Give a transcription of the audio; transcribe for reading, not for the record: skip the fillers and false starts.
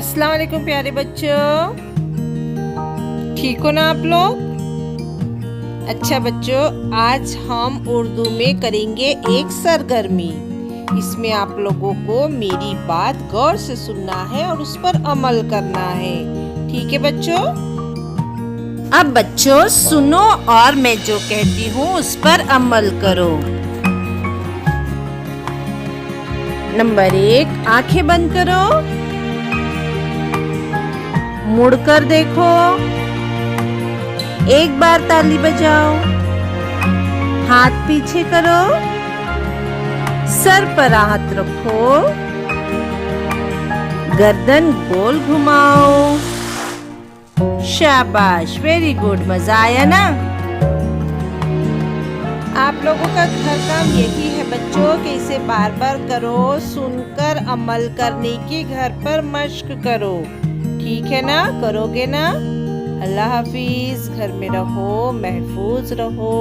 अस्सलाम वालेकुम प्यारे बच्चों, ठीक हो ना आप लोग। अच्छा बच्चों, आज हम उर्दू में करेंगे एक सरगर्मी। इसमें आप लोगों को मेरी बात गौर से सुनना है और उस पर अमल करना है। ठीक है बच्चों। अब बच्चों सुनो और मैं जो कहती हूँ उस पर अमल करो। नंबर 1, आंखें बंद करो, मुड़कर देखो, एक बार ताली बजाओ, हाथ पीछे करो, सर पर हाथ रखो, गर्दन गोल घुमाओ। शाबाश, वेरी गुड। मजा आया ना। आप लोगों का घर काम यही है बच्चों कि इसे बार बार करो, सुनकर अमल करने की घर पर मश्क करो। ठीक है ना, करोगे ना। अल्लाह हाफिज। घर में रहो, महफूज रहो।